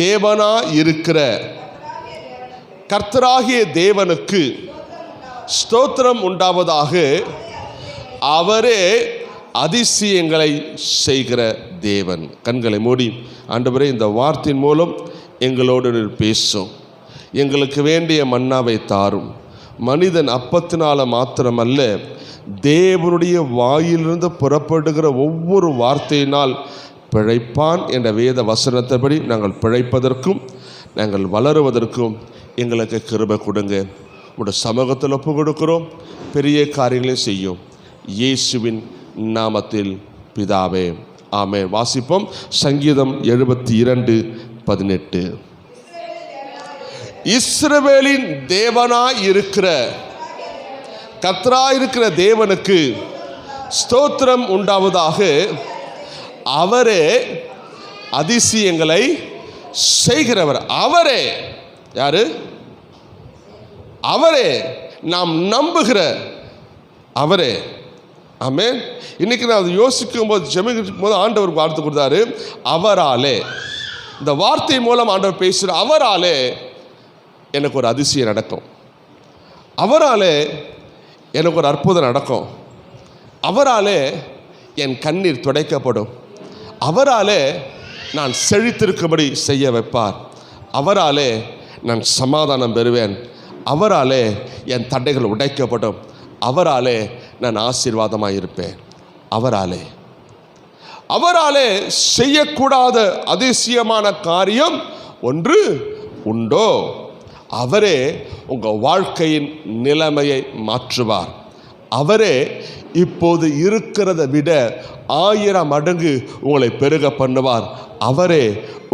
தேவனாய் இருக்கிற கர்த்தராகிய தேவனுக்கு ஸ்தோத்திரம் உண்டாவதாக. அவரே அதிசயங்களை செய்கிற தேவன். கண்களை மூடி, ஆண்டவரே, இந்த வார்த்தையின் மூலம் எங்களோடு பேசும். எங்களுக்கு வேண்டிய மன்னாவை தாரும். மனிதன் அப்பத்தினால மாத்திரமல்ல, தேவனுடைய வாயிலிருந்து புறப்படுகிற ஒவ்வொரு வார்த்தையினால் பிழைப்பான் என்ற வேத வசனத்தைப்படி நாங்கள் பிழைப்பதற்கும் நாங்கள் வளருவதற்கும் எங்களுக்கு கிருபை கொடுங்க. உங்களுடைய சமூகத்தில் ஒப்பு கொடுக்கிறோம். பெரிய காரியங்களை செய்யும் இயேசுவின் நாமத்தில் பிதாவே, ஆமென். வாசிப்போம். சங்கீதம் 72:18. இஸ்ரவேலின் தேவனாய் இருக்கிற கர்த்தராயிருக்கிற தேவனுக்கு ஸ்தோத்திரம் உண்டாவதாக. அவரே அதிசயங்களை செய்கிறவர். அவரே யாரு? அவரே நாம் நம்புகிற அவரே. ஆமென். இன்னைக்கு நான் யோசிக்கும் போது, ஜெபிக்கும் போது ஆண்டவர் வார்த்தை கொடுத்தாரு, அவராலே. இந்த வார்த்தை மூலம் ஆண்டவர் பேசுகிற அவராலே எனக்கு ஒரு அதிசயம் நடக்கும். அவராலே எனக்கு ஒரு அற்புதம் நடக்கும். அவராலே என் கண்ணீர் துடைக்கப்படும். அவராலே நான் செழித்திருக்கும்படி செய்ய வைப்பார். அவராலே நான் சமாதானம் பெறுவேன். அவராலே என் தடைகள் உடைக்கப்படும். அவராலே நான் ஆசீர்வாதமாக இருப்பேன். அவராலே செய்யக்கூடாத அதிசயமான காரியம் ஒன்று உண்டோ? அவரே உங்கள் வாழ்க்கையின் நிலைமையை மாற்றுவார். அவரே இப்போது இருக்கிறதை விட 1000 மடங்கு உங்களை பெருக பண்ணுவார். அவரே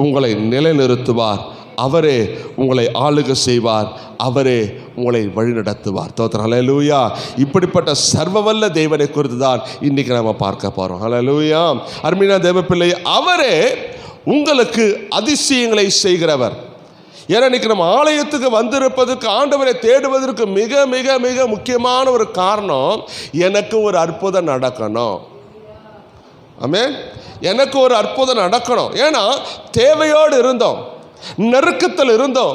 உங்களை நிலைநிறுத்துவார். அவரே உங்களை ஆளுகை செய்வார். அவரே உங்களை வழிநடத்துவார். ஸ்தோத்திரம். ஹல்லேலூயா. இப்படிப்பட்ட சர்வவல்ல தேவனை குறித்து தான் இன்னைக்கு நம்ம பார்க்க போகிறோம். ஹல்லேலூயா. அருமையான தேவ பிள்ளை, அவரே உங்களுக்கு அதிசயங்களை செய்கிறவர். ஏன்னா இன்னைக்கு நம்ம ஆலயத்துக்கு வந்திருப்பதற்கு, ஆண்டவரை தேடுவதற்கு மிக மிக மிக முக்கியமான ஒரு காரணம், எனக்கு ஒரு அற்புதம் நடக்கணும். ஆமென். எனக்கு ஒரு அற்புதம் நடக்கணும். ஏன்னா தேவையோடு இருந்தோம், நெருக்கத்தில் இருந்தோம்,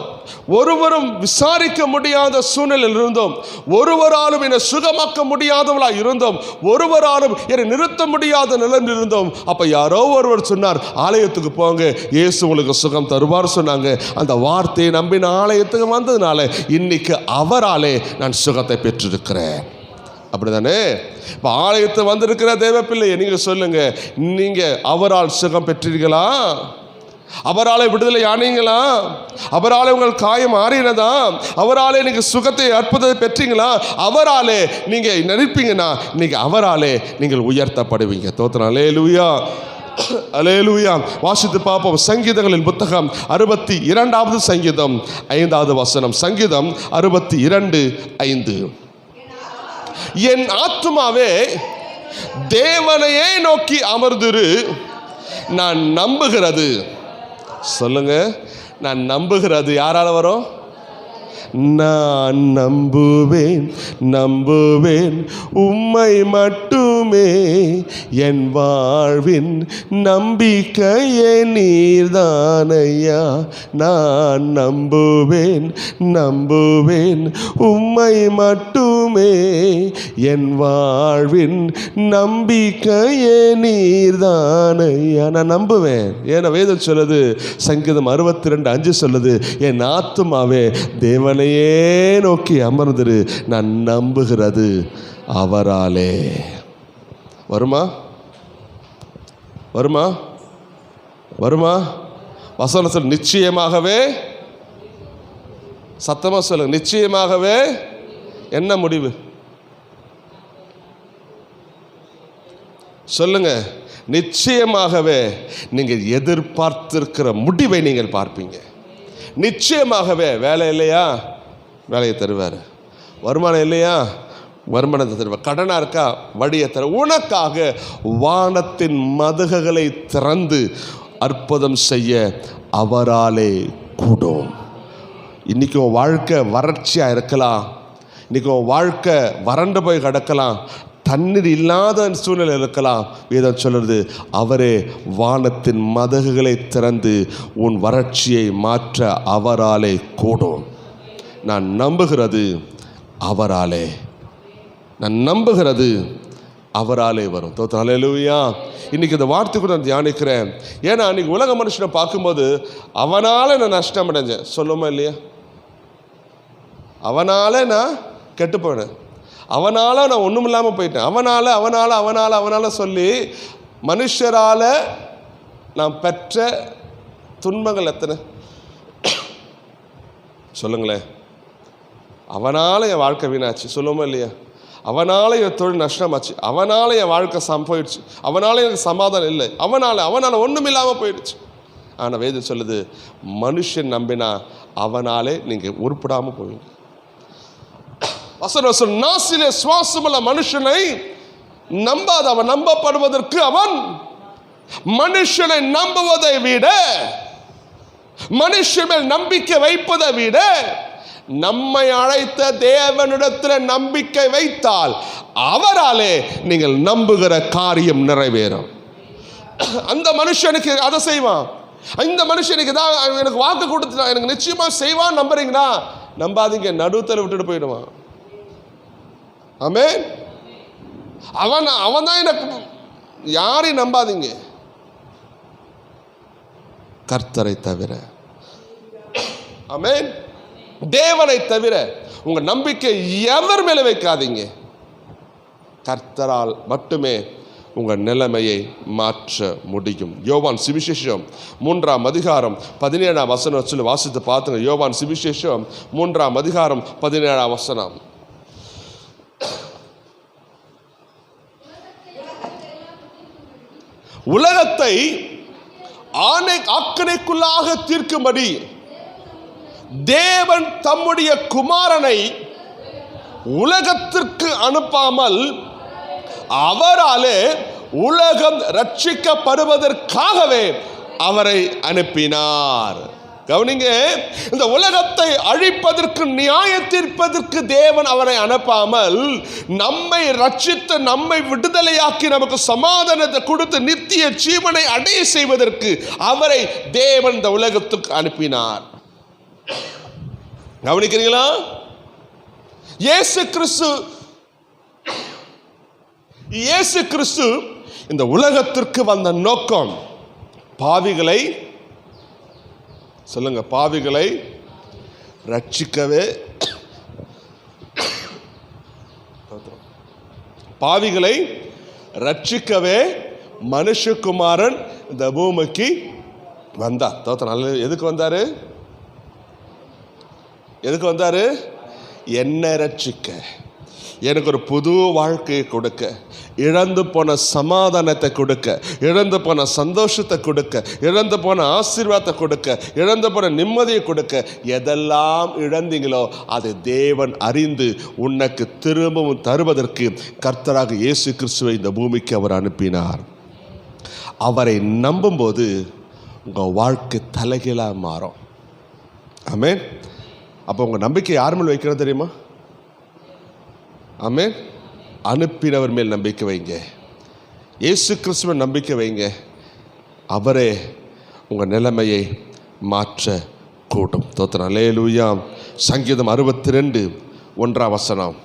ஒருவரும் விசாரிக்க முடியாத சூழ்நிலையில் இருந்தோம், ஒருவராலும் என்னை சுகமாக்க முடியாதவளாக இருந்தோம், ஒருவராலும் என்னை நிறுத்த முடியாத நிலையில் இருந்தோம். அப்போ யாரோ ஒருவர் சொன்னார், ஆலயத்துக்கு போங்க, இயேசு உங்களுக்கு சுகம் தருவார் சொன்னாங்க. அந்த வார்த்தையை நம்பி நான் ஆலயத்துக்கு வந்ததுனால இன்னைக்கு அவராலே நான் சுகத்தை பெற்றிருக்கிறேன். அப்படிதானே? இப்போ ஆலயத்தை வந்திருக்கிற தேவ பிள்ளையை நீங்கள் சொல்லுங்க, நீங்கள் அவரால் சுகம் பெற்றீர்களா? அவராலே விடுதலை ஆனீங்களா? அவராலே உங்கள் காயம் ஆறினதா? அவராலே நீங்க சுகத்தை அற்புதத்தை பெற்றீங்களா? அவராலே நீங்க நினைப்பீங்கன்னா நீங்க அவராலே நீங்கள் உயர்த்தப்படுவீங்க. ஸ்தோத்திரம். அல்லேலூயா, அல்லேலூயா. வாசித்து பார்ப்போம். சங்கீதங்களின் புத்தகம் 62வது சங்கீதம் 5வது வசனம். சங்கீதம் 62:5. என் ஆத்துமாவே தேவனையே நோக்கி அமர்ந்திரு, நான் நம்புகிறது. சொல்லுங்க, நான் நம்புகிறது யாரால வரும்? நான் நம்புவேன், நம்புவேன் உம்மை மட்டுமே, என் வாழ்வின் நம்பிக்கையே நீர்தானையா. நான் நம்புவேன், நம்புவேன் உம்மை மட்டுமே, என் வாழ்வின் நம்பிக்கையே நீர்தானையா. நான் நம்புவேன். ஏன்னா வேதம் சொல்லுது, சங்கீதம் 62:5 சொல்லுது, என் ஆத்துமாவே தேவனையே நோக்கி அமர்ந்திரு, நான் நம்புகிறது அவராலே. வருமா? வருமா? வருமா? வசனம் சொல்ல, நிச்சயமாகவே. சத்தமா சொல்லுங்க, நிச்சயமாகவே. என்ன முடிவு சொல்லுங்க? நிச்சயமாகவே நீங்கள் எதிர்பார்த்திருக்கிற முடிவை நீங்கள் பார்ப்பீங்க. நிச்சயமாகவே. வேலை இல்லையா? வேலையை தருவார். வருமானம் இல்லையா? வருமானத்தை தருவார். கடனாக இருக்கா? வழியை தர. உனக்காக வானத்தின் மதகுகளை திறந்து அற்புதம் செய்ய அவராலே கூடும். இன்றைக்கி உன் வாழ்க்கை வறட்சியாக இருக்கலாம், இன்றைக்கி உன் வாழ்க்கை வறண்டு போய் கிடக்கலாம். தண்ணீர் இல்லாத சூழ்நிலை இருக்கலாம். வேதம் சொல்றது, அவரே வானத்தின் மதகுகளை திறந்து உன் வறட்சியை மாற்ற அவராலே கூடும். நான் நம்புகிறது அவராலே, நான் நம்புகிறது அவராலே வரும். ஹல்லேலூயா. இன்னைக்கு இந்த வார்த்தை கூட நான் தியானிக்கிறேன். ஏன்னா இன்னைக்கு உலக மனுஷனை பார்க்கும்போது அவனால நான் நஷ்டம் அடைஞ்சேன் சொல்லுமா இல்லையா? அவனால நான் கெட்டு போனேன், அவனால நான் ஒன்றும் இல்லாமல் போயிட்டேன், அவனால அவனால அவனால அவனால சொல்லி மனுஷரால நான் பெற்ற துன்பங்கள் எத்தனை சொல்லுங்களேன். அவனால என் வாழ்க்கை வீணாச்சு சொல்லுமா இல்லையா? அவனால என் தொழில் நஷ்டமாச்சு, அவனால என் வாழ்க்கை போயிடுச்சு, அவனால எனக்கு சமாதானம் இல்லை, அவனால ஒன்றும் இல்லாமல் போயிடுச்சு. ஆனால் வேதம் சொல்லுது, மனுஷன் நம்பினா அவனாலே நீங்கள் உருப்படாமல் போவீங்க. வசனம் நாசிலே சுவாசமுள்ள மனுஷனை நம்பாத, அவன் நம்பப்படுவதற்கு அவன் மனுஷனை நம்புவதை விட, மனுஷன் மேல் நம்பிக்கை வைப்பதை விட, நம்மை அழைத்த தேவனிடத்தில் நம்பிக்கை வைத்தால் அவராலே நீங்கள் நம்புகிற காரியம் நிறைவேறும். அந்த மனுஷனுக்கு அதை செய்வான், இந்த மனுஷனுக்கு தான் எனக்கு வாக்கு கொடுத்துட்டான், எனக்கு நிச்சயமா செய்வான். நம்புறீங்களா? நம்பாதீங்க, நடுத்தல விட்டுட்டு போயிடுவான். ஆமென். அவன் தான் எனக்கு, யாரையும் நம்பாதீங்க கர்த்தரை தவிர. ஆமென். தேவனை தவிர உங்க நம்பிக்கை எவர் மேல வைக்காதீங்க. கர்த்தரால் மட்டுமே உங்க நிலைமையை மாற்ற முடியும். யோவான் சுவிசேஷம் 3ஆம் அதிகாரம் 17ஆம் வசனம் வாசித்து பார்த்துங்க. யோவான் சுவிசேஷம் 3ஆம் அதிகாரம் 17ஆம் வசனம். உலகத்தை ஆக்கணைக்குள்ளாக தீர்க்கும்படி தேவன் தம்முடைய குமாரனை உலகத்திற்கு அனுப்பாமல் அவராலே உலகம் ரட்சிக்கப்படுவதற்காகவே அவரை அனுப்பினார். கவனிங்க, இந்த உலகத்தை அழிப்பதற்கு, நியாய தீர்ப்பதற்கு தேவன் அவரை அனுப்பாமல் நம்மை ரட்சித்து நம்மை விடுதலையாக்கி நமக்கு சமாதானத்தை கொடுத்து நித்திய ஜீவனை அடைய செய்வதற்கு அவரை தேவன் இந்த உலகத்துக்கு அனுப்பினார். கவனிக்கிறீங்களா? இயேசு கிறிஸ்து இந்த உலகத்திற்கு வந்த நோக்கம் பாவிகளை, சொல்லுங்க, பாவிகளை ரட்சிக்கவே, பாவிகளை ரட்சிக்கவே மனுஷகுமாரன் இந்த பூமிக்கு வந்தார். எதுக்கு வந்தாரு? எதுக்கு வந்தாரு? என்னை ரட்சிக்க, எனக்கு ஒரு புது வாழ்க்கையை கொடுக்க, இழந்து போன சமாதானத்தை கொடுக்க, இழந்து போன சந்தோஷத்தை கொடுக்க, இழந்து போன ஆசீர்வாதத்தை கொடுக்க, இழந்து போன நிம்மதியை கொடுக்க. எதெல்லாம் இழந்தீங்களோ அதை தேவன் அறிந்து உனக்கு திரும்பவும் தருவதற்கு கர்த்தராக இயேசு கிறிஸ்துவை இந்த பூமிக்கு அவர் அனுப்பினார். அவரை நம்பும்போது உங்கள் வாழ்க்கை தலைகீழாக மாறும். ஆமென். அப்போ உங்கள் நம்பிக்கை யார் மேல் வைக்கணும் தெரியுமா? ஆமென். அனுப்பினவர் மேல் நம்பிக்கை வைங்க, இயேசு கிறிஸ்துவை நம்பிக்கை வைங்க. அவரே உங்கள் நிலைமையை மாற்ற கூடும். தோத்திரம். அல்லேலூயா. சங்கீதம் 62 1ஆம் வசனம்.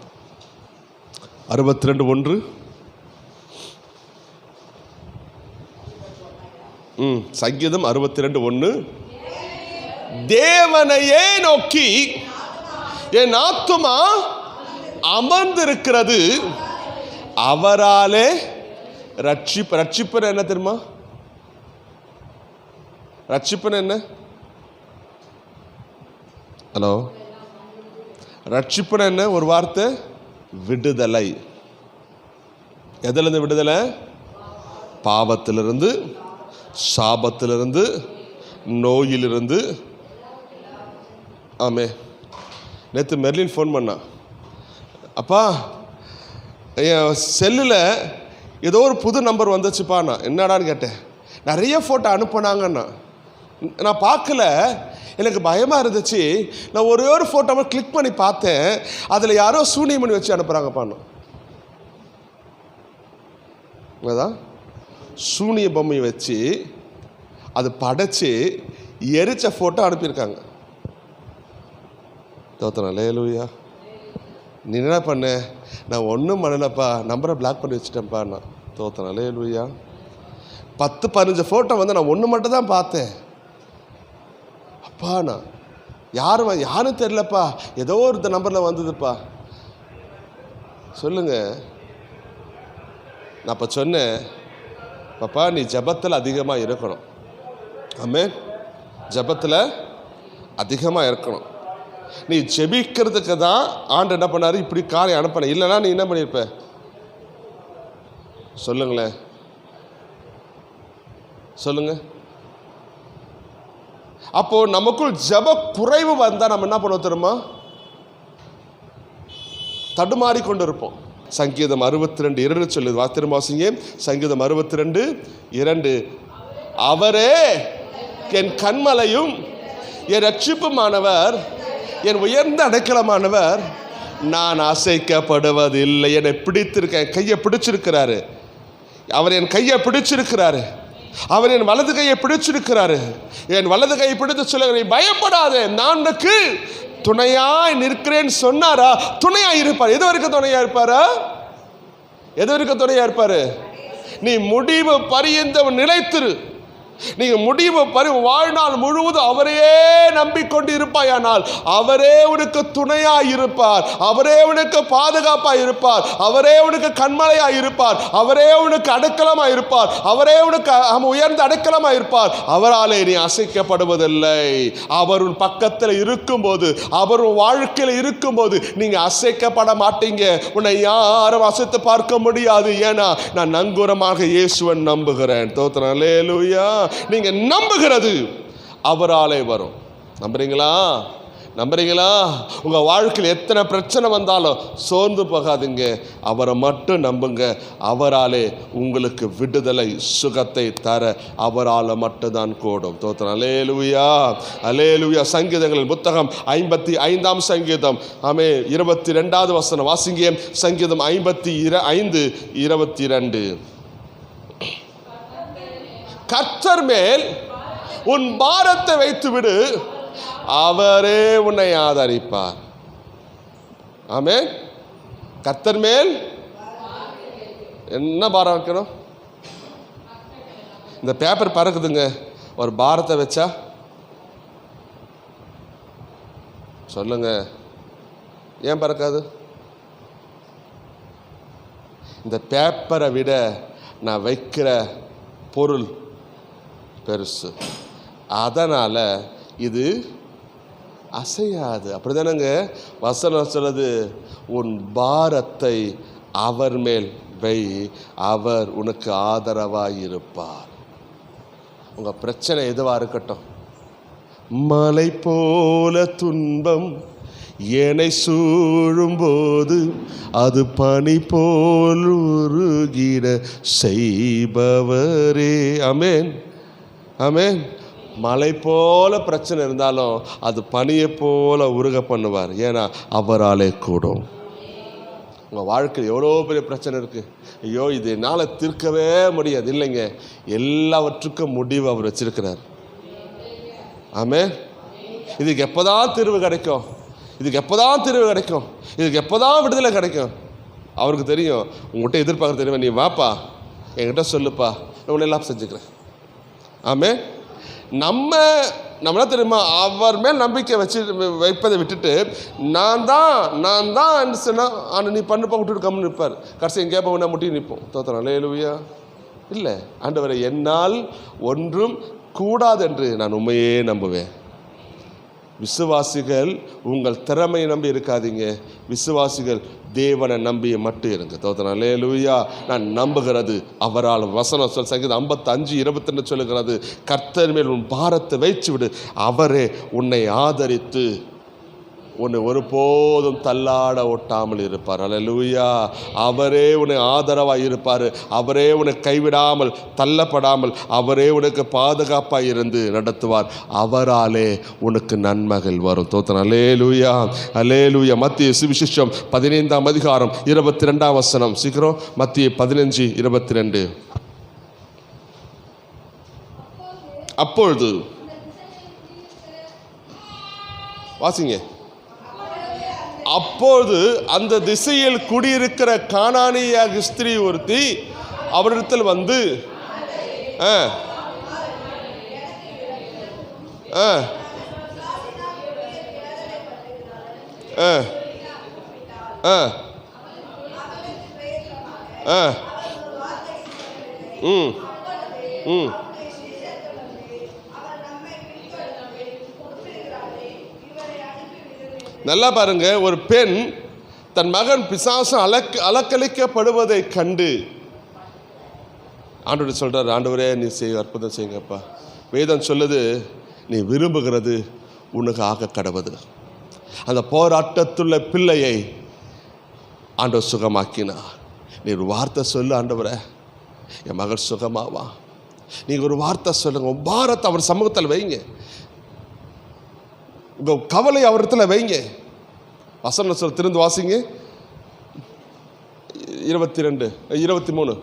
62 1. சங்கீதம் 62 1. தேவனையே நோக்கி என் ஆத்துமா அமர்ந்திருக்கிறது, அவராலே ரட்சிப்பு என்ன தெரியுமா? ரட்சிப்பு என்ன? ஹலோ, ரட்சிப்பு என்ன? ஒரு வார்த்தை, விடுதலை. எதிலிருந்து விடுதலை? பாவத்திலிருந்து, சாபத்திலிருந்து, நோயிலிருந்து. ஆமே. நேற்று மெர்லின் ஃபோன் பண்ணா, அப்பா என் செல்லில் ஏதோ ஒரு புது நம்பர் வந்துச்சுப்பா. நான் என்னடான்னு கேட்டேன். நிறைய ஃபோட்டோ அனுப்புனாங்கண்ணா. நான் பார்க்கல, எனக்கு பயமாக இருந்துச்சு. நான் ஒரே ஒரு ஃபோட்டோவை கிளிக் பண்ணி பார்த்தேன், அதில் யாரோ சூனியம் பண்ணி வச்சு அனுப்புகிறாங்கப்பாண்ணா. அதான் சூனிய பொம்மையை வச்சு அது படைச்சு எரிச்ச ஃபோட்டோ அனுப்பியிருக்காங்க. தோத்தனா லேலூயா. நீ என்ன பண்ண? நான் ஒன்றும் பண்ணலப்பா, நம்பரை பிளாக் பண்ணி வச்சுட்டேன்ப்பா. நான் தோத்தனா லேலூயா. 10-15 ஃபோட்டோ வந்து நான் ஒன்று மட்டும் தான் பார்த்தேன். அப்பா நான் யாரும் தெரிலப்பா, ஏதோ ஒரு நம்பரில் வந்ததுப்பா. சொல்லுங்க. நான் இப்போ சொன்னேன், பாப்பா நீ ஜபத்தில் அதிகமாக இருக்கணும். ஆமென். ஜபத்தில் அதிகமாக இருக்கணும். நீ ஜெபிக்கிறதுக்கு தான் ஆண்டு என்ன பண்ணாரு, இப்படி காரியம் அனுப்பின. இல்லைன்னா நீ என்ன பண்ணியிருப்ப? சொல்லுங்களேன், சொல்லுங்க. அப்போ நமக்குள் ஜப குறைவு வந்தால் நம்ம என்ன பண்ணுவோம் தெரியுமா? தடுமாறி கொண்டு இருப்போம். சங்கீதம் 62:2 சொல்லுது. திரும்ப வாசிங்க. சங்கீதம் 62:2. அவரே என் கண்மலையும் என் ரட்சிப்புமானவர், என் உயர்ந்த அடைக்கலமானவர், நான் அசைக்கப்படுவதில்லை. என்னை பிடித்திருக்கேன், கையை பிடிச்சிருக்கிறாரு. அவர் என் கையை பிடிச்சிருக்கிறாரு. அவர் என் வலது கையை பிடிச்சிருக்கிறாரு. என் வலது கையை பிடித்து சொல்லுங்க, பயப்படாதே, நான் உனக்கு துணையாய் நிற்கிறேன்னு சொன்னாரா? துணையாய் இருப்பார். எது வரைக்கும் துணையா இருப்பாரா? எது வரைக்கும் துணையா இருப்பாரு? நீ முடிவு பரியந்தம் நிலைத்திரு. நீங்க முடிவு வாழ்நாள் முழுவதும் அவரையே நம்பிக்கொண்டு இருப்பாயானால் அவரே உனக்கு துணையாய் இருப்பார். அவரே உனக்கு பாதுகாப்பாய் இருப்பார். அவரே உனக்கு கண்மலையாய் இருப்பார். அவரே உனக்கு அடைக்கலமாய் இருப்பார். அவரே உனக்கு உயர்ந்த அடைக்கலமாய் இருப்பார். அவராலே நீ அசைக்கப்படுவதில்லை. அவர் உன் பக்கத்தில் இருக்கும்போது, அவர் உன் வாழ்க்கையில் இருக்கும்போது நீங்க அசைக்கப்பட மாட்டீங்க. உன்னை யாரும் அசைத்து பார்க்க முடியாது. ஏன்னா நான் நங்கூரமாக இயேசுவன் நம்புகிறேன். தோத்திரம். அல்லேலூயா. நீங்க நம்புகிறது அவராலே வரும். நம்புறீங்களா? நம்புறீங்களா? உங்க வாழ்க்கையில் எத்தனை பிரச்சனை வந்தாலும் சோர்ந்து போகாதீங்க. அவரை மட்டும் நம்புங்க. அவராலே உங்களுக்கு விடுதலை, சுகத்தை தர அவரால் மட்டும்தான் கூடும். தோத்திரம். அல்லேலூயா. அல்லேலூயா. சங்கீதங்களின் புத்தகம் 55ஆம் சங்கீதம் 22வது வசனம் வாசிங்க. சங்கீதம் 55:22. கர்த்தர் மேல் உன் பாரத்தை வைத்து விடு, அவரே உன்னை ஆதரிப்பார். ஆமென். கர்த்தர் மேல் என்ன பாரம் வைக்கணும்? இந்த பேப்பர் பறக்குதுங்க, ஒரு பாரத்தை வச்சா சொல்லுங்க, ஏன் பறக்காது? இந்த பேப்பரை விட நான் வைக்கிற பொருள் பெருசு. அதனால இது அசையாது. அப்படிதானங்க வசனம் சொல்லுது, உன் பாரத்தை அவர் மேல் வை, அவர் உனக்கு ஆதரவாய் இருப்பார். உங்க பிரச்சனை எதுவா இருக்கட்டும், மலை போல துன்பம் என்னை சூழும்போது அது பனி போல் உருகிட செய்பவரே. ஆமென். ஆமென். மலை போல பிரச்சனை இருந்தாலும் அது பனியை போல உருக பண்ணுவார். ஏன்னா அவராலே கூடும். உங்கள் வாழ்க்கையில் எவ்வளோ பெரிய பிரச்சனை இருக்குது, ஐயோ இது என்னால் தீர்க்கவே முடியாது, இல்லைங்க, எல்லாவற்றுக்கும் முடிவு அவர் வச்சிருக்கிறார். ஆமென். இதுக்கு எப்போதான் தீர்வு கிடைக்கும், இதுக்கு எப்போதான் தீர்வு கிடைக்கும், இதுக்கு எப்போதான் விடுதலை கிடைக்கும் அவருக்கு தெரியும். உங்கள்கிட்ட எதிர்பார்க்க தெரியுமா? நீ வாப்பா, என்கிட்ட சொல்லுப்பா, நான் உன்னை எல்லாம் செஞ்சுக்கிறேன். ஆமென். நம்ம தெரியுமா, அவர் மேல் நம்பிக்கை வைப்பதை விட்டுட்டு நான் தான் சொன்னால் ஆனால் நீ பண்ணுப்பா விட்டுட்டு கம்முன்னு நிற்பார். கடைசி எங்கேயா போனா முட்டி நிற்போம். தோத்திரம். அல்லேலூயா. இல்லை, ஆண்டவரை என்னால் ஒன்றும் கூடாது என்று நான் உண்மையே நம்புவேன். விசுவாசிகள் உங்கள் திறமையை நம்பி இருக்காதீங்க. விசுவாசிகள் தேவனை நம்பி மட்டும் இருங்க. தோத்திரம். அல்லேலூயா. நான் நம்புகிறது அவரால். வசனம் சங்கீதம் 55:22 சொல்லுகிறது, கர்த்தர் மேல் உன் பாரத்தை வைத்து விடு, அவரே உன்னை ஆதரித்து உன்னை ஒருபோதும் தள்ளாட ஒட்டாமல் இருப்பார். அல்லேலூயா. அவரே உன்னை ஆதரவாக இருப்பார். அவரே உன்னை கைவிடாமல் தள்ளப்படாமல் அவரே உனக்கு பாதுகாப்பாக இருந்து நடத்துவார். அவராலே உனக்கு நன்மைகள் வரும். தோத்திரம். அல்லேலூயா, அல்லேலூயா. மத்திய சுவிசேஷம் 15ஆம் அதிகாரம் 22ஆம் வசனம். சீக்கிரம். மத்திய 15:22. அப்பொழுது வாசிங்க. அப்போது அந்த திசையில் குடியிருக்கிற கானானிய ஸ்திரீ ஒருத்தி அவரிடத்தில் வந்து நல்லா பாருங்க. ஒரு பெண் தன் மகன் பிசாசம் அலக்களிக்கப்படுவதை கண்டு ஆண்டவர் சொல்றார், ஆண்டவரே நீ அற்புதம் செய்யுங்கப்பா. வேதம் சொல்லுது, நீ விரும்புகிறது உனக்கு ஆக கடவுது. அந்த போராட்டத்துள்ள பிள்ளையை ஆண்டவர் சுகமாக்கினா. நீ ஒரு வார்த்தை சொல்லு, ஆண்டவரே என் மகள் சுகமாவா. நீங்க ஒரு வார்த்தை சொல்லுங்க. பாரத்தை அவர் சமூகத்தில் வைங்க. உங்கள் கவலை அவரிடத்துல வைங்க. வசனம் சொல்ல திறந்து வாசிங்க. 23.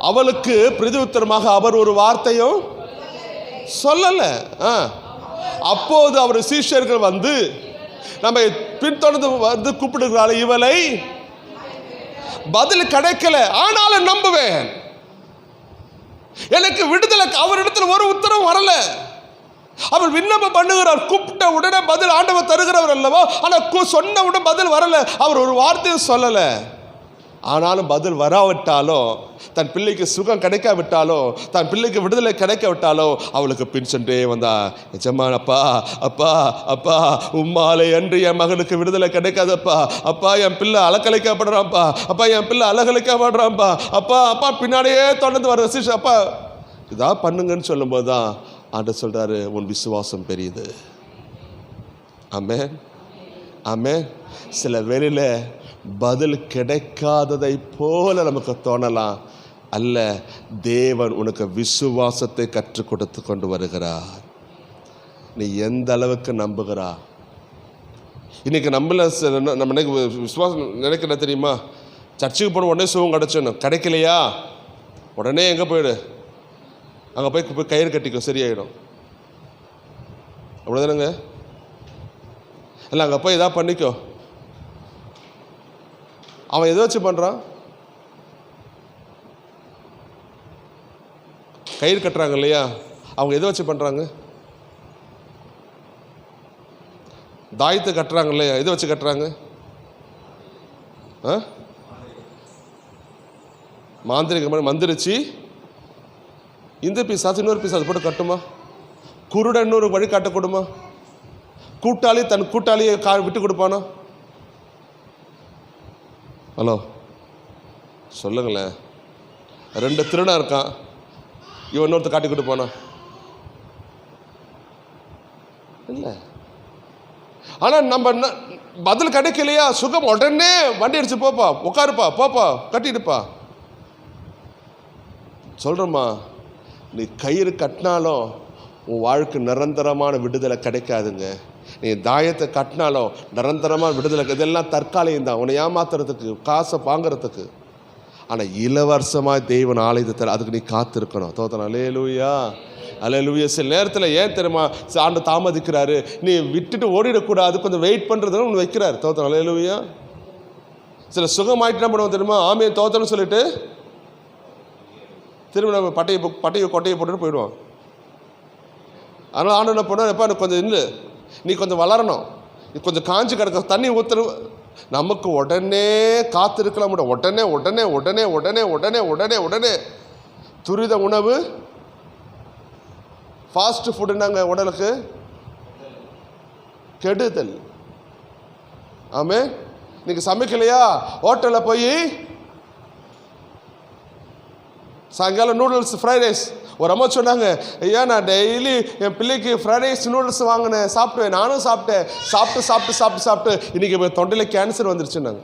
அவளுக்கு பிரதியுத்தரமாக அவர் ஒரு வார்த்தையும் சொல்லல. அப்போது அவர் சீஷர்கள் வந்து நம்ம பின்தொடர்ந்து வந்து கூப்பிடுகிறாள், இவளை பதில் கிடைக்கல, ஆனாலும் நம்புவேன். எனக்கு விடுதலை அவரிடத்தில் ஒரு உத்தரவு வரல. அவர் விண்ணப்பம் பண்ணுகிறார். கூப்பிட்ட உடனே பதில் ஆண்டவர் தருகிறவர் அல்லவா. ஆனால் சொன்ன உடனே பதில் வரல. அவர் ஒரு வார்த்தையும் சொல்லலை. ஆனாலும் பதில் வராவிட்டாலும், தன் பிள்ளைக்கு சுகம் கிடைக்காவிட்டாலோ, தன் பிள்ளைக்கு விடுதலை கிடைக்காவிட்டாலோ அவளுக்கு பின் சென்றே வந்தா. எஜமான், அப்பா அப்பா அப்பா உம்மாலே அன்று என் மகனுக்கு விடுதலை கிடைக்காதப்பா. அப்பா என் பிள்ளை அலக்கழிக்கப்படுறான்ப்பா. அப்பா என் பிள்ளை அலக்கழிக்கப்படுறான்ப்பா. அப்பா அப்பா பின்னாடியே தொடர்ந்து வர சிஷ் அப்பா இதா பண்ணுங்கன்னு சொல்லும்போது தான் ஆண்டவர் சொல்றாரு, உன் விசுவாசம் பெரியது. ஆமென், ஆமென். சில வேளையில பதில் கிடைக்காததை போல நமக்கு தோணலாம். அல்ல, தேவன் உனக்கு விசுவாசத்தை கற்றுக் கொடுத்து கொண்டு வருகிறார். நீ எந்த அளவுக்கு நம்புகிறா. இன்னைக்கு நம்ம விசுவாசம் நினைக்கிற தெரியுமா, சர்ச்சுக்கு போன உடனே சுகம் கிடைச்சணும். கிடைக்கலையா உடனே எங்கே போயிடு, அங்கே போய் கயிறு கட்டிக்கோ, சரியாயிடும். அப்படிதானுங்க. இல்லை அங்கே போய் இதாக பண்ணிக்கோ. அவன் எதை வச்சு பண்ணுறான்? கயிறு கட்டுறாங்க இல்லையா, அவங்க எதை வச்சு பண்ணுறாங்க? தாயத்தை கட்டுறாங்க இல்லையா, எதை வச்சு கட்டுறாங்க? மாந்திரிக மந்திரிச்சு இந்த பிசாசு இன்னொரு பிசாசு போட்டு கட்டுமா? குருடன் இன்னொரு வழி காட்ட கொடுமா? கூட்டாளி தன் கூட்டாளியை விட்டு கொடுப்பானா? ஹலோ சொல்லுங்களேன். 2 திருடா இருக்கான், இவன் இன்னொருத்த காட்டி கொடுப்பானா? இல்லை. ஆனால் நம்ம பதில் கிடைக்கலையா, சுகம் உடனே வண்டி அடிச்சு போப்பா, உட்காருப்பா, போப்பா, கட்டிடுப்பா சொல்கிறோம்மா. நீ கயிறு கட்டினாலும் உன் வாழ்க்கை நிரந்தரமான விடுதலை கிடைக்காதுங்க. நீ தாயத்தை கட்டினாலும் நிரந்தரமான விடுதலை, இதெல்லாம் தற்காலிகம் தான், உன்னை ஏமாத்துறதுக்கு, காசை வாங்குறதுக்கு. ஆனால் இலவசமாக தெய்வன் ஆலயத்தை தர, அதுக்கு நீ காத்திருக்கணும். தோத்தன. அல்லேலூயா, அல்லேலூயா. சில நேரத்தில் ஏன் தெரியுமா ஆண்டு தாமதிக்கிறாரு, நீ விட்டுட்டு ஓடிடக்கூடாது, கொஞ்சம் வெயிட் பண்ணுறதுன்னு ஒன்று வைக்கிறார். தோத்தன. அல்லேலூயா. சில சுகமாயிட்டு என்ன பண்ணுவோம் தெரியுமா, ஆமையை தோத்தன்னு சொல்லிட்டு திரும்ப நம்ம கொட்டையை போட்டுட்டு போயிடுவோம். அதனால் ஆண்டு என்ன பண்ணுவோம், எப்போ எனக்கு கொஞ்சம் இல்லை, நீ கொஞ்சம் வளரணும், நீ கொஞ்சம் காஞ்சி கிடக்க, தண்ணி ஊற்றுற, நமக்கு உடனே காத்திருக்கலாம். உடனே உடனே உடனே உடனே உடனே உடனே உடனே துரித உணவு, ஃபாஸ்ட் ஃபுட்டுனாங்க உடலுக்கு கெடுதல். ஆமே. இன்னைக்கு சமைக்கலையா, ஹோட்டலில் போய் சாயங்காலம் நூடுல்ஸ், ஃப்ரைட் ரைஸ், ஒரு அம்மா சொன்னாங்க, ஐயா நான் டெய்லி என் பிள்ளைக்கு ஃப்ரைட் ரைஸ் நூடுல்ஸ் வாங்கினேன், சாப்பிடுவேன், நானும் சாப்பிட்டேன், சாப்பிட்டு இன்னைக்கு தொண்டையில் கேன்சர் வந்துருச்சுன்னாங்க.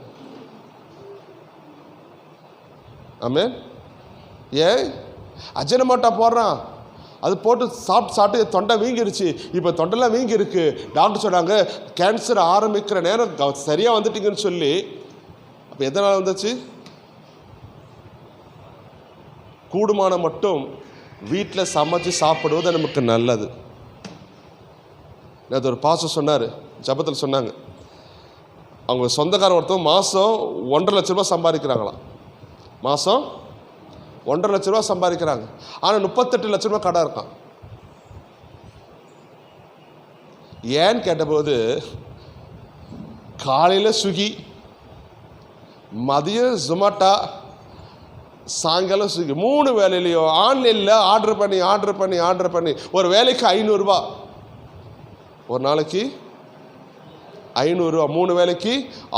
ஆமென். ஏன்? அஜினமோட்டோ போடுறான், அது போட்டு சாப்பிட்டு தொண்டை வீங்கிருச்சு. இப்போ தொண்டைலாம் வீங்கி இருக்கு. டாக்டர் சொன்னாங்க கேன்சர் ஆரம்பிக்கிற நேரம் சரியாக வந்துட்டீங்கன்னு சொல்லி. அப்போ எதனால் வந்துச்சு? கூடுமான மட்டும் வீட்டில் சமைச்சு சாப்பிடுவது நமக்கு நல்லது. அது ஒரு பாஸ்டர் சொன்னார், ஜபத்தில் சொன்னாங்க, அவங்க சொந்தக்காரன் ஒருத்தவங்க மாதம் 1.5 லட்ச ரூபா சம்பாதிக்கிறாங்களாம். மாதம் 1.5 லட்ச ரூபா சம்பாதிக்கிறாங்க. ஆனால் 38 லட்ச ரூபா கடை இருக்கான். ஏன்னு கேட்டபோது, காலையில் ஸ்விக்கி, மதியம் ஜொமேட்டோ, சாயங்காலம் ஸ்விக்கி, 3 வேலையிலையும் ஆன்லைனில் ஆர்டர் பண்ணி ஒரு வேலைக்கு 500 ரூபா, ஒரு நாளைக்கு 500 ரூபா, 3 வேலைக்கு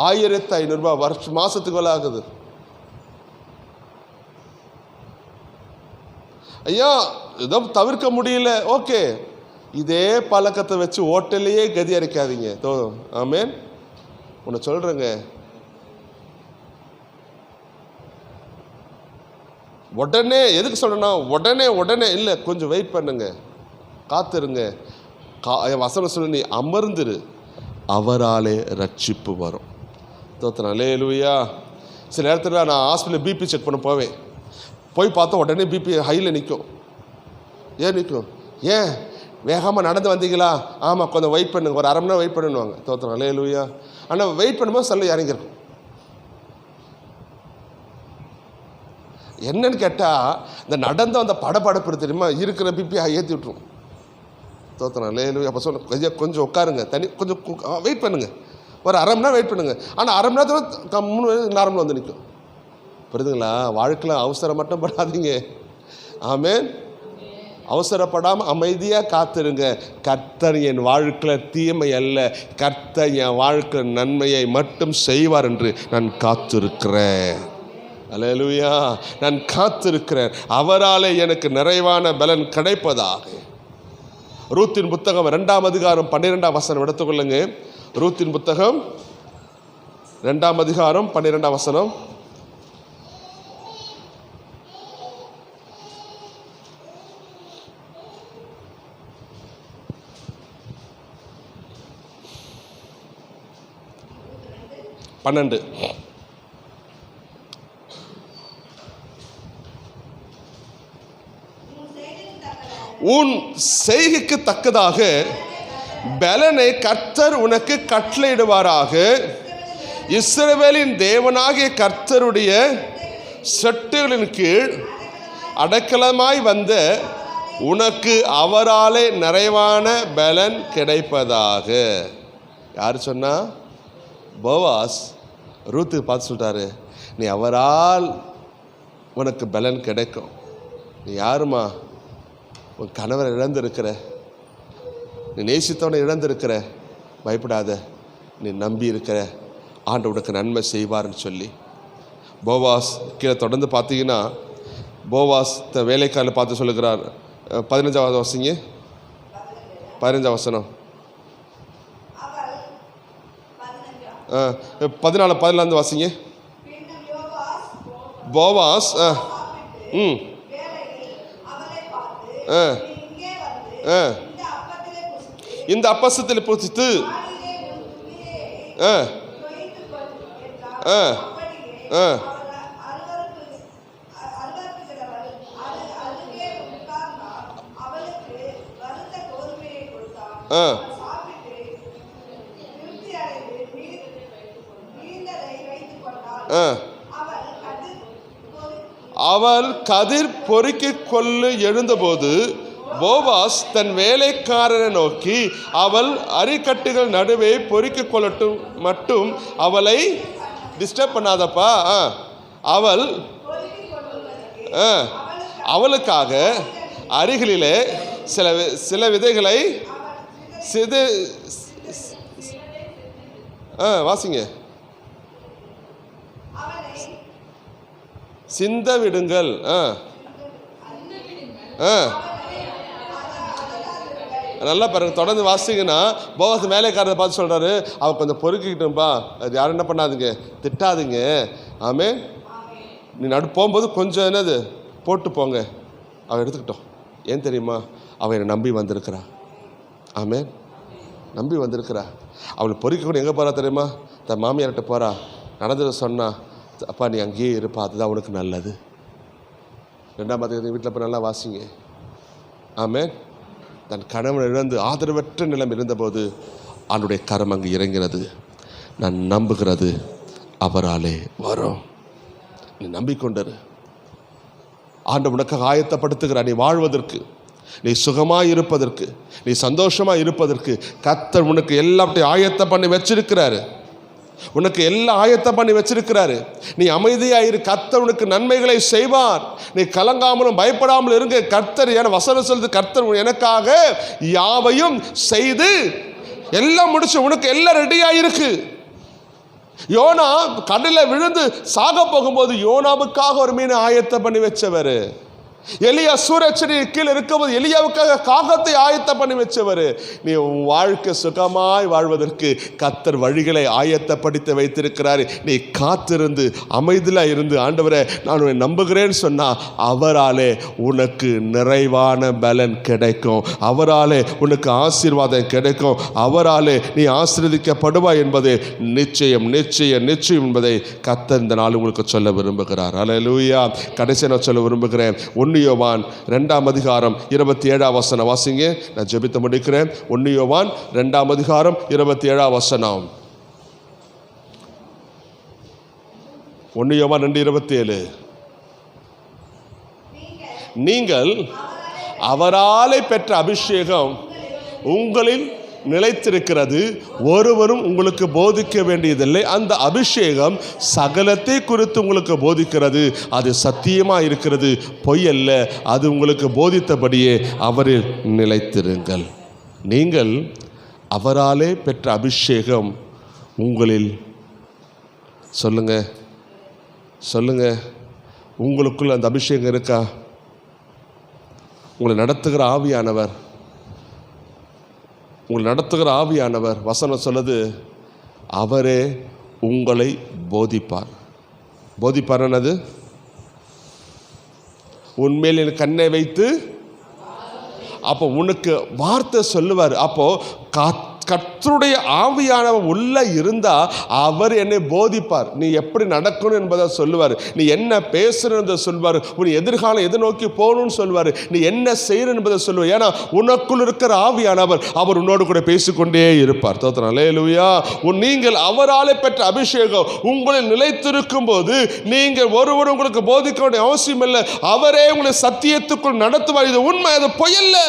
1500 ரூபா, மாதத்துக்கு வேலை ஆகுது. ஐயா ஏதோ தவிர்க்க முடியல, ஓகே, இதே பழக்கத்தை வச்சு ஹோட்டல்லையே கதி அரைக்காதீங்க. ஆமென். உன்னை சொல்கிறேங்க, உடனே எதுக்கு சொல்கிறேன்னா, உடனே இல்லை, கொஞ்சம் வெயிட் பண்ணுங்க, காத்திருங்க. வசனம் சொல்லு, நீ அமர்ந்துரு, அவராலே ரட்சிப்பு வரும். தோத்திரம். அல்லேலூயா. சில நேரத்தில் நான் ஹாஸ்பிட்டலில் பிபி செக் பண்ண போய் பார்த்தா உடனே பிபி ஹையில் நிற்கும். ஏன் நிற்கும்? ஏன் வேகமாக நடந்து வந்தீங்களா? ஆமாம், கொஞ்சம் வெயிட் பண்ணுங்க, ஒரு 1/2 மணி நேரம் வெயிட் பண்ணுவாங்க. தோத்திரம். அல்லேலூயா. ஆனால் வெயிட் பண்ணும்போது செல்ல இறங்கிருக்கும். என்னன்னு கேட்டால், இந்த நடந்த அந்த படப்படப்பு தெரியுமா, இருக்கிற பிபி ஏற்றி விட்டுரும். தோத்திரம். அல்லேலூயா. அப்போ சொல்ல கொஞ்சம் உட்காருங்க, கொஞ்சம் வெயிட் பண்ணுங்க, ஒரு 1/2 மணி நேரம் வெயிட் பண்ணுங்க. ஆனால் 1/2 மணி நேரத்தில் நார்மலாக வந்து நிற்கும். புரியுதுங்களா? வாழ்க்கையில் அவசரம் மட்டும் படாதீங்க. ஆமென். அவசரப்படாமல் அமைதியாக காத்திருங்க. கர்த்தர் என் வாழ்க்கையில் தீமை அல்ல, கர்த்தர் என் வாழ்க்கையில் நன்மையை மட்டும் செய்வார் என்று நான் காத்திருக்கிறேன். அல்லேலூயா. நான் காத்திருக்கிறேன், அவராலே எனக்கு நிறைவான பலன் கிடைப்பதாக. ரூத்தின் புத்தகம் 2ஆம் அதிகாரம் 12ஆம் வசனம் எடுத்துக்கொள்ளுங்க. ரூத்தின் புத்தகம் 2ஆம் அதிகாரம் 12ஆம் வசனம். உன் செய்கைக்கு தக்கதாக பலனை கர்த்தர் உனக்கு கட்டளையிடுவாராக. இஸ்ரவேலின் தேவனாகிய கர்த்தருடைய செட்டுகளின் கீழ் அடைக்கலமாய் வந்த உனக்கு அவராலே நிறைவான பலன் கிடைப்பதாக. யார் சொன்னா? போவாஸ் ரூத்து பார்த்து சொல்லிட்டாரு, நீ அவரால் உனக்கு பலன் கிடைக்கும். நீ யாருமா? உன் கணவரை இழந்திருக்கிற, நீ நேசித்தவனை இழந்திருக்கிற, பயப்படாத, நீ நம்பி இருக்கிற, ஆண்டவர் உனக்கு நன்மை செய்வார்னு சொல்லி போவாஸ் கீழே தொடர்ந்து பார்த்தீங்கன்னா, போவாஸ் வேலைக்காரில் பார்த்து சொல்லுகிறார். 15ஆவது வசங்க, 15ஆம் வசனம். 14 வாசிங்க. போவாஸ் இந்த அப்பசத்தில் புசித்து அவள் கதிர் பொறுக்கிக் கொள்ளு எழுந்தபோது போவாஸ் தன் வேலைக்காரனை நோக்கி, அவள் அரிக்கட்டுகள் நடுவே பொறுக்கிக் கொள்ளட்டும், மட்டும் அவளை டிஸ்டர்ப் பண்ணாதப்பா. அவள் அவளுக்காக அருகிலே சில விதைகளை வாசிங்க, சிந்த விடுங்கள். நல்லா பாருங்க, தொடர்ந்து வாசிங்கன்னா போவாஸ் வேலைக்காரரை பார்த்து சொல்கிறாரு, அவள் கொஞ்சம் பொறுக்கிக்கிட்டோம்ப்பா, அது யாரும் என்ன பண்ணாதுங்க, திட்டாதுங்க. ஆமே, நீ போகும்போது கொஞ்சம் என்னது போட்டு போங்க. அவள் எடுத்துக்கிட்டோம். ஏன் தெரியுமா? அவள் என்னை நம்பி வந்திருக்கிறா. ஆமே, நம்பி வந்திருக்கிறா. அவளை பொறுக்க கூட எங்கே போகிறா தெரியுமா? தன் மாமியார்கிட்ட போகிறா. நடந்ததை சொன்னா, அப்பா நீ அங்கேயே இருப்பா, அதுதான் உனக்கு நல்லது. 2ஆம் அதிகாரம் வீட்டில் போய் நல்லா வாசிங்க. ஆமே, தன் கணவன் இழந்து ஆதரவற்ற நிலம் இருந்தபோது அவனுடைய கரம் அங்கு இறங்கினது. நான் நம்புகிறது அவராலே வரும். நீ நம்பிக்கொண்டரு. ஆண்டவர் உனக்காக ஆயத்தப்படுத்துகிறார். நீ வாழ்வதற்கு, நீ சுகமாக இருப்பதற்கு, நீ சந்தோஷமாக இருப்பதற்கு கர்த்தர் உனக்கு எல்லாத்தையும் ஆயத்தம் பண்ணி வச்சிருக்கிறாரு. உனக்கு எல்லாம் ஆயத்தம் பண்ணி வச்சிருக்கிறாரு. நீ அமைதியாயிரு, கர்த்தர் உனக்கு நன்மைகளை செய்வார். நீ கலங்காமலும் பயப்படாமலும் இருங்க. கர்த்தர் என வசனம் சொல்லுது, கர்த்தர் எனக்காக யாவையும் செய்து எல்லாம் முடிச்சு, உனக்கு எல்லாம் ரெடியாயிருக்கு. யோனா கடலில் விழுந்து சாக போகும்போது யோனாவுக்காக ஒரு மீனை ஆயத்தம் பண்ணி வச்சவர். எலியா சூரச்செடி கீழே இருக்கும்போது எலியாவுக்காக காகத்தை ஆயத்தம் பண்ணி வச்சவர். நீ உன் வாழ்க்கை சுகமாய் வாழ்வதற்கு கர்த்தர் வழிகளை ஆயத்தப்படுத்தி வைத்திருக்கிறார். நீ காத்திருந்து அமைதியாக இருந்து, ஆண்டவரே நான் உன்னை நம்புகிறேன்னு சொன்னால் அவராலே உனக்கு நிறைவான பலன் கிடைக்கும். அவராலே உனக்கு ஆசீர்வாதம் கிடைக்கும். அவராலே நீ ஆசீர்வதிக்கப்படுவாய் என்பது நிச்சயம் நிச்சயம் நிச்சயம் என்பதை கர்த்தர் இந்த நாள் உங்களுக்கு சொல்ல விரும்புகிறார். அல்லேலூயா. கடைசியாக நான் சொல்ல விரும்புகிறேன், 1 யோவான் 2ஆம் அதிகாரம் 27ஆம் வசனம் வாசிங்க. நான் ஜெபித்து முடிக்கிறேன். 1 யோவான் 2ஆம் அதிகாரம் 27ஆம் வசனம். 1 யோவான் 2:27. நீங்கள் அவராலே பெற்ற அபிஷேகம் உங்களில் நிலைத்திருக்கிறது, ஒருவரும் உங்களுக்கு போதிக்க வேண்டியதில்லை. அந்த அபிஷேகம் சகலத்தை குறித்து உங்களுக்கு போதிக்கிறது. அது சத்தியமாக இருக்கிறது, பொய் அல்ல. அது உங்களுக்கு போதித்தபடியே அவரில் நிலைத்திருங்கள். நீங்கள் அவராலே பெற்ற அபிஷேகம் உங்களில், சொல்லுங்க சொல்லுங்க, உங்களுக்குள் அந்த அபிஷேகம் இருக்கா? உங்களை நடத்துகிற ஆவியானவர், உங்களை நடத்துகிற ஆவியானவர், வசனம் சொல்லுது, அவரே உங்களை போதிப்பார். போதிப்பார் என்னது? உன்மேல் என் கண்ணை வைத்து, அப்போ உனக்கு வார்த்தை சொல்லுவார். அப்போ கர்த்தருடைய ஆவியானவர் உள்ள இருந்தா அவர் என்னை போதிப்பார். நீ எப்படி நடக்கணும் என்பதை சொல்லுவார். நீ என்ன பேசணுன்றதை சொல்வார். உன் எதிர்காலம் எதை நோக்கி போகணும்னு சொல்வார். நீ என்ன செய்யணும் என்பதை சொல்லுவார். ஏன்னா உனக்குள் இருக்கிற ஆவியானவர் அவர் உன்னோடு கூட பேசிக்கொண்டே இருப்பார். தோத்திரம். அல்லேலூயா. நீங்கள் அவராலே பெற்ற அபிஷேகம் உங்களில் நிலைத்திருக்கும் போது நீங்கள் ஒருவர் உங்களுக்கு போதிக்க வேண்டிய அவசியம் இல்லை. அவரே உங்களை சத்தியத்துக்குள் நடத்துவார். இது உண்மை, அது பொய்யல்ல.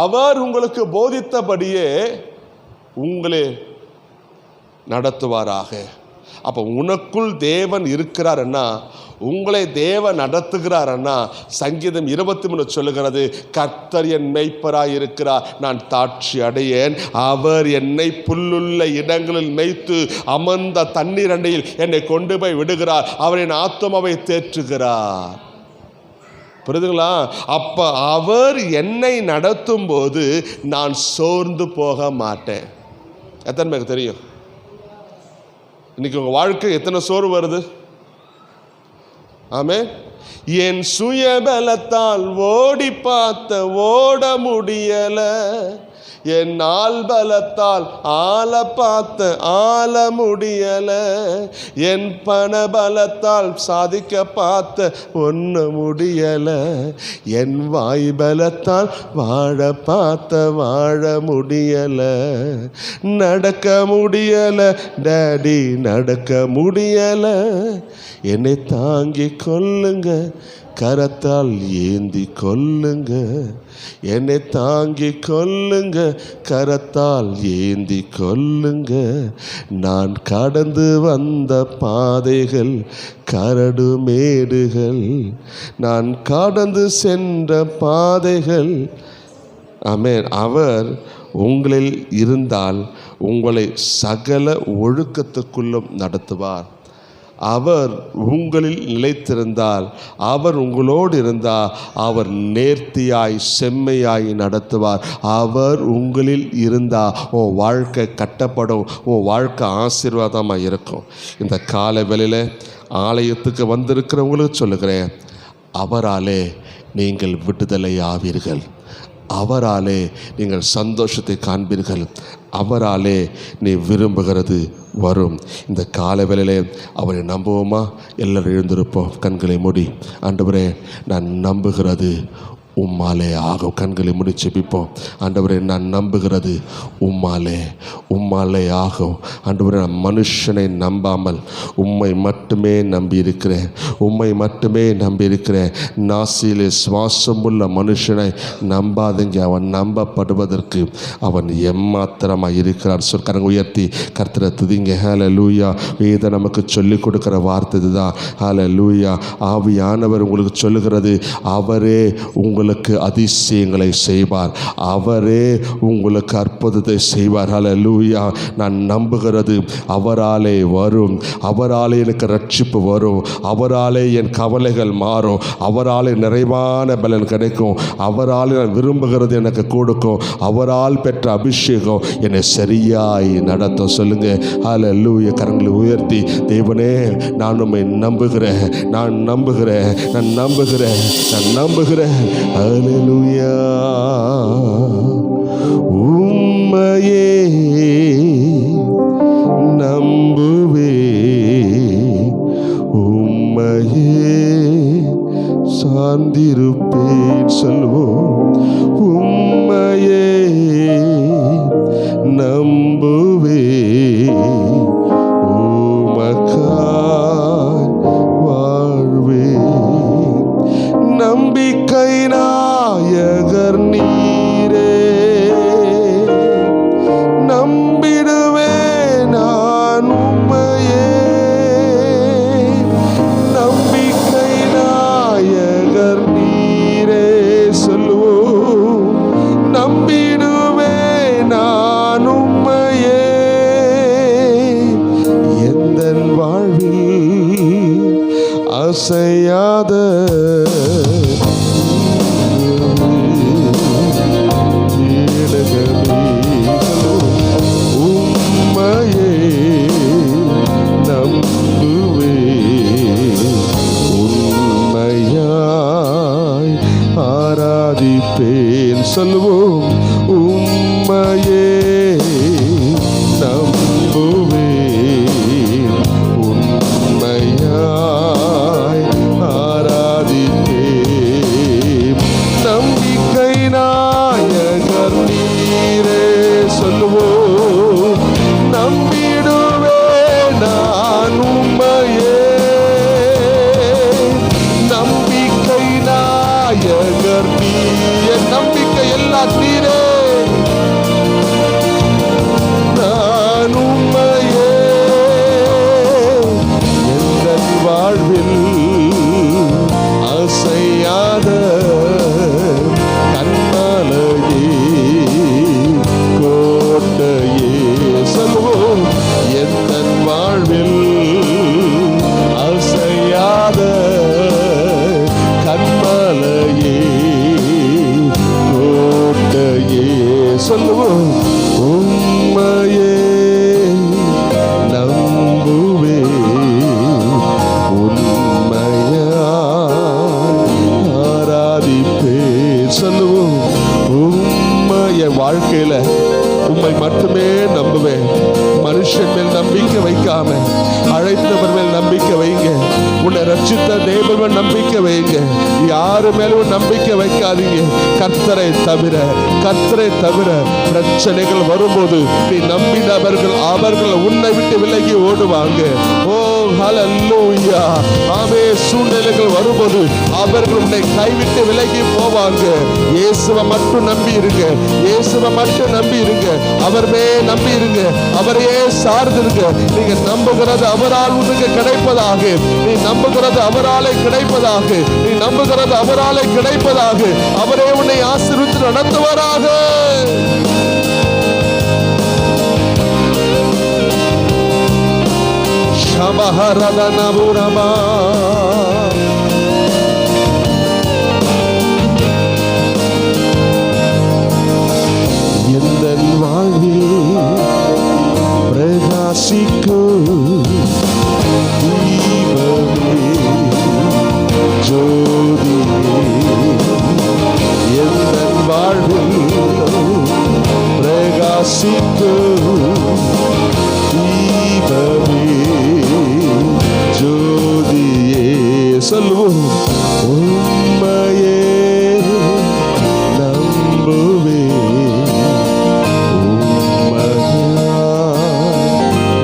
அவர் உங்களுக்கு போதித்தபடியே உங்களே நடத்துவாராக. அப்போ உனக்குள் தேவன் இருக்கிறார்னா, உங்களை தேவன் நடத்துகிறார்னா, சங்கீதம் 23 சொல்லுகிறது, கர்த்தர் என் மேய்ப்பராய் இருக்கிறார், நான் தாட்சி அடையேன். அவர் என்னை புல்லுள்ள இடங்களில் மேய்த்து அமர்ந்த தண்ணீர் அண்டையில் என்னை கொண்டு போய் விடுகிறார். அவர் என் ஆத்துமாவை தேற்றுகிறார். புரியுதுங்களா? அப்ப அவர் என்னை நடத்தும் போது நான் சோர்ந்து போக மாட்டேன். எத்தனை பேருக்கு தெரியும் இன்னைக்கு உங்க வாழ்க்கை எத்தனை சோர்வு வருது? ஆமே, என் சுயபலத்தால் ஓடி பார்த்த ஓட முடியல, என் ஆள் பலத்தால் ஆள பார்த்த ஆள முடியல, என் பண பலத்தால் சாதிக்க பார்த்த ஒன்ன முடியல, என் வாய் பலத்தால் வாழ பார்த்த வாழ முடியல, நடக்க முடியல டாடி நடக்க முடியல, என்னை தாங்கி கொள்ளுங்க கரத்தால் ஏந்தி கொள்ளுங்க, என்னை தாங்கி கொள்ளுங்க கரத்தால் ஏந்தி கொள்ளுங்க, நான் கடந்து வந்த பாதைகள் கரடு மேடுகள், நான் கடந்து சென்ற பாதைகள். ஆமென். அவர் உங்களில் இருந்தால் உங்களை சகல ஒழுக்கத்துக்குள்ளும் நடத்துவார். அவர் உங்களில் நிலைத்திருந்தால், அவர் உங்களோடு இருந்தால், அவர் நேர்த்தியாய் செம்மையாய் நடத்துவார். அவர் உங்களில் இருந்தால் உன் வாழ்க்கை கட்டப்படும், உன் வாழ்க்கை ஆசீர்வாதமாக இருக்கும். இந்த காலை வேளையில் ஆலயத்துக்கு வந்திருக்கிறவங்களுக்கு சொல்லுகிறேன், அவராலே நீங்கள் விடுதலை ஆவீர்கள். அவராலே நீங்கள் சந்தோஷத்தை காண்பீர்கள். அவராலே நீ விரும்புகிறது வரும். இந்த காலை வேளையிலே அவரை நம்புவோமா? எல்லாரும் எழுந்திருப்போம். கண்களை மூடி, ஆண்டவரே நான் நம்புகிறது உம்மாலே ஆகும். கண்களை மூடி ஜெபிப்போம். ஆண்டவரே நான் நம்புகிறது உம்மாலே ஆகும். ஆண்டவரே நான் மனுஷனை நம்பாமல் உம்மை மட்டுமே நம்பியிருக்கிறேன். உம்மை மட்டுமே நம்பியிருக்கிறேன். நாசியிலே சுவாசமுள்ள மனுஷனை நம்பாதீங்க. அவன் நம்பப்படுவதற்கு அவன் எம்மாத்திரமாக இருக்கிறார். கரங்க உயர்த்தி கர்த்தரை துதிங்க. ஹல்லேலூயா. வேதம் நமக்கு சொல்லிக் கொடுக்குற வார்த்தை இதுதான். ஹல்லேலூயா. ஆவியானவர் உங்களுக்கு சொல்லுகிறது, அவரே உங்களுக்கு அதிசயங்களை செய்வார். அவரே உங்களுக்கு அற்புதத்தை செய்வார். ஹல்லேலூயா. நான் நம்புகிறது அவராலே வரும். அவராலே எனக்கு ரட்சிப்பு வரும். அவராலே என் கவலைகள் மாறும். அவராலே நிறைவான பலன் கிடைக்கும். அவரால் நான் விரும்புகிறது எனக்கு கொடுக்கும். அவரால் பெற்ற அபிஷேகம் என்னை சரியாய் நடத்தும். சொல்லுங்க ஹல்லேலூயா. கரங்களை உயர்த்தி, தேவனே நான் உம்மை நம்புகிறேன், நான் நம்புகிறேன், நான் நம்புகிறேன், நான் நம்புகிறேன். ஹல்லேலூயா. உம்மையே நம்புவே, உம்மையே சார்ந்திருப்பேன். சொல்வோம், உம்மையே நம்புவே, உமக்காய் வாழ்வே. நம்பிக்கை நாயகர் நீரே, நம்பிடுவே நான் உம்மையே. நம்பிக்கை நாயகர் நீரே. சொல்லுவோம், நம்பிடுவே நான் உம்மையே. எந்தன் வாழ்வில் அசையாத உம்மையே நம்புவே, உண்மையாய் ஆராதிப்பேன். சொல்லுவோம், உம்மையே நம்புவே, உண்மையாய் ஆராதிப்பேன். நம்பிக்கை நாயகர் நீரே. சொல்லுவோம், நம்பிடுவே நான் உம்மையே. நம்பிக்கை நாயகர் நீரே. நம்பிக்கை எல்லாம் நீரே. நான் உம்மையே எந்தன் வாழ்வில் அசையாத கண்மலையே, கோட்டையே. சொல்லுவோம், எந்தன் வாழ்வில் அசையாத கண்மலையே, கோட்டையே. சொல்லுவோம், உம்மையே நம்புவே, உண்மையாய் ஆராதிப்பேன். சொல்லுவோம், உம்மைய வாழ்க்கையில உம்மை மட்டுமே நம்புவேன். மனுஷன் மேல் நம்பிக்கை வைக்காம அழைத்தவர் மேல் நம்பிக்கை வைங்க. உன்னை ரட்சித்த தேவன் மேல் நம்பிக்கை வைங்க. யாரு மேலும் நம்பிக்கை வைக்காதீங்க. கர்த்தரை தவிர, கர்த்தரை தவிர. பிரச்சனைகள் வரும்போது நீ நம்பினவர்கள் அவர்கள் உன்னை விட்டு விலகி ஓடுவாங்க. ஓ ஹல்லேலூயா. ஆமே. சூழ்நிலைகள் வரும்போது அவர்கள் உன்னை கைவிட்டு விலகி போவாங்க. இயேசுவை மட்டும் நம்பி இருங்க. இயேசுவை மட்டும் நம்பி இருங்க. அவரே நம்பி இருங்க. அவரையே சார்ந்திருங்க. நீங்க நம்புகிறது அவரால் உனக்கு கிடைப்பதாக. நீ நம்புகிறது அவராலே கிடைப்பதாக. நீ நம்புகிறது அவராலே கிடைப்பதாக. அவரே உன்னை ஆசீர்வதித்து நடத்துவாராக. ஷபா ரதனபுரமா எந்த வாழ்வில் பிரகாசிக்கும் தீபமே ஜோதியே எந்த வாழ்வில் பிரகாசிக்கும் தீபமே ஜோதியே சொல்லுவோம் உம்மையே நம்புவே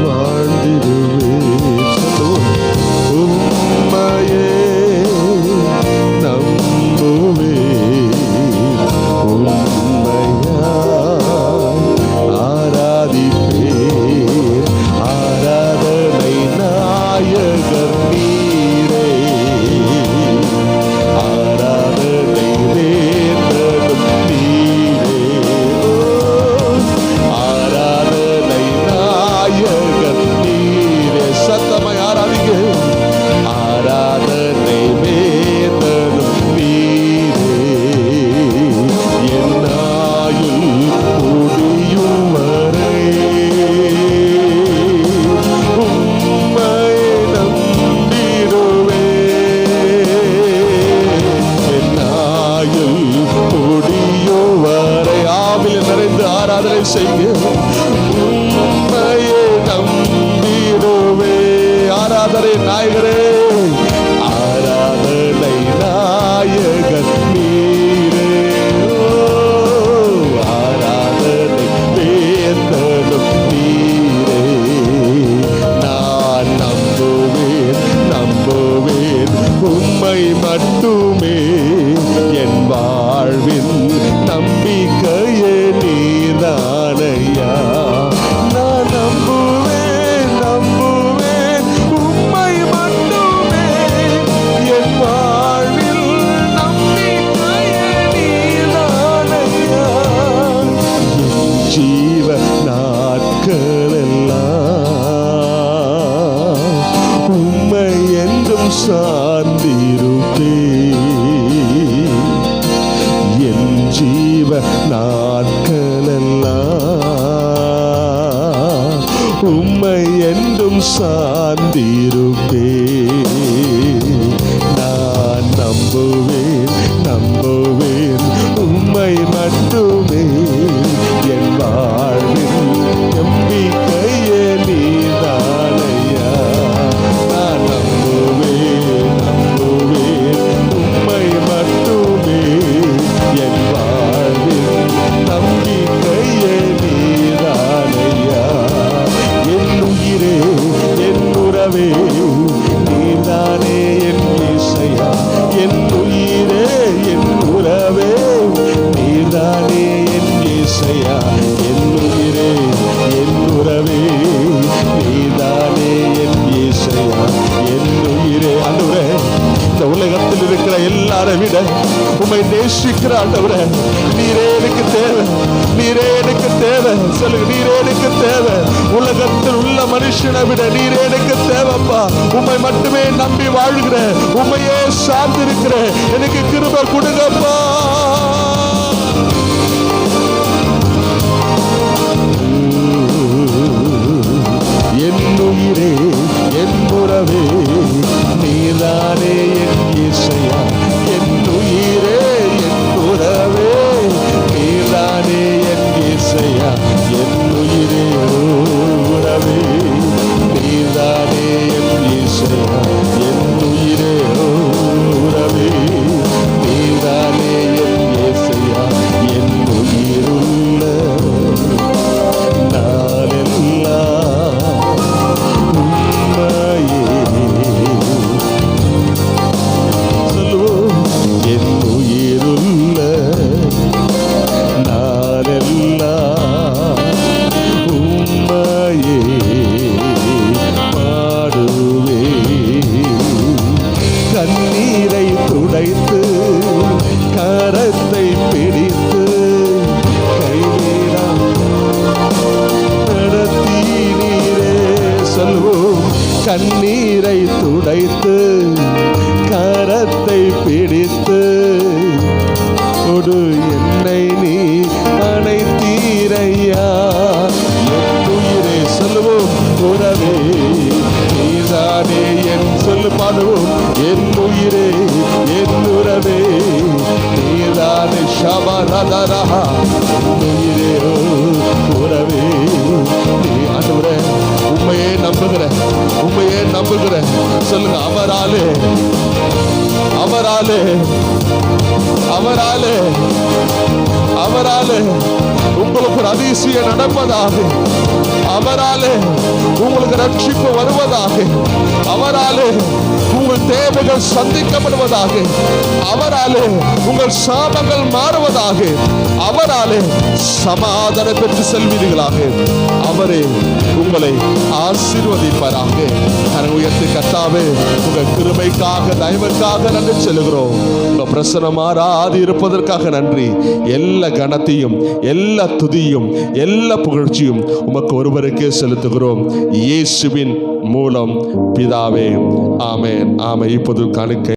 வாழ்ந்திடுவே சொல்லுவோம் உம்மையே நம்புவே உம்மையா ஆராதிப்பே ஆராதனை நாயகர் நீரே ஆராதனை வேந்தரும் நீரே ஆராதனை நாயகர் நீரே சத்தமாய் ஆராதிங்க ஆராதனை வேந்தரும் நீரே என்னாயுள் முடியும் வரை உம்மை நம்பிடுவே என்னாயுள் முடியும் வரை ஆவியில் நிறைந்து ஆராதனை செய்ய உம்மையே நம்பிடுவே ஆராதனை நாயகரே ஆராதனை நாயகர் நீரே ஆராதனை வேந்தரும் நீரே நான் நம்புவேன் நம்புவேன் உம்மை மட்டுமே என் வாழ்வின் நம்பிக்கையே நீர்தானையா நான் நம்புவேன் நம்புவேன் உம்மை மட்டுமே என் வாழ்வில் நம்பிக்கையே நீர்தானையா என் ஜீவ நாட்களெல்லாம் உம்மை என்றும் சார்ந்திருப்பே என் ஜீவ நாட்களெல்லாம் உம்மை என்றும் சார்ந்திருப்பே நான் நம்புவேன் நம்புவேன் உம்மை மட்டுமே என் வாழ்வில் நம்பிக்கையே நீதானையா நான் நம்புவேன் நம்புவேன் உம்மை மட்டுமே என் வாழ்வில் நம்பிக்கையே நீதானையா என் உயிரே என் உறவே நீதானே என் இசையா என் உயிரே என் உறவே நீதானே என் இசையா என் உயிரே என் உறவே நீதானே என் இசையா என் உயிரே ஆண்டவரே இந்த உலகத்தில் இருக்கிற எல்லாரை விட உம்மை நேசிக்கிற ஆண்டவரே நீரே எனக்கு தேவை நீரே எனக்கு தேவை சொல்லுங்க நீரே எனக்கு தேவை உலகத்தில் உள்ள மனுஷனை விட நீரே எனக்கு தேவைப்பா உம்மை மட்டுமே நம்பி வாழ்கிறேன் உம்மையே சார்ந்து இருக்கிறேன் எனக்கு கிருபை கொடுங்கப்பா என் உயிரே என் உறவே நீதானே என் இசையா என் உயிரே என் உறவே நீதானே என் இசையா என் உயிரே உறவே நீதானே என் இசையா என் உயிரே உறவே நீதானே என் கண்ணீரை துடைத்து கரத்தை பிடித்து கொடு என்னை நீ அணைத்தீரையா. என் உயிரே சொல்லுவோம் உறவே நீதானே என் சொல்லு பாடுவோம். என் உயிரே என் உறவே நீதானே ஷபரதரா. உயிரே உறவே நீ ஆண்டவரே உண்மையே நம்புகிறேன், உண்மையே நம்புகிறேன். சொல்லுங்க, அவராலே அவராலே அவராலே அவராலே உங்களுக்கு ஒரு அதிசயம் நடப்பதாக. அவராலே உங்களுக்கு ரட்சிப்பு வருவதாக. அவராலே உங்கள் தேவைகள் சந்திக்கப்படுவதாக. அவராலே உங்கள் சாபங்கள் மாறுவதாக. அவராலே சமாதானம் பெற்று செல்வீர்களாக. அவரே உங்களை ஆசீர்வதிப்பாராக. உயர்த்தி கர்த்தாவே, உங்கள் கிருபைக்காக தயவுக்காக நன்றி செல்கிறோம். உங்க பிரசன்னம் மாறாது இருப்பதற்காக நன்றி. எல்லா கனத்தையும் எல்லா துதியும் எல்லா புகழ்ச்சியும் உமக்கு ஒருவருக்கே செலுத்துகிறோம், இயேசுவின் மூலம் பிதாவே. ஆமென். ஆமென். இப்போது காணிக்கை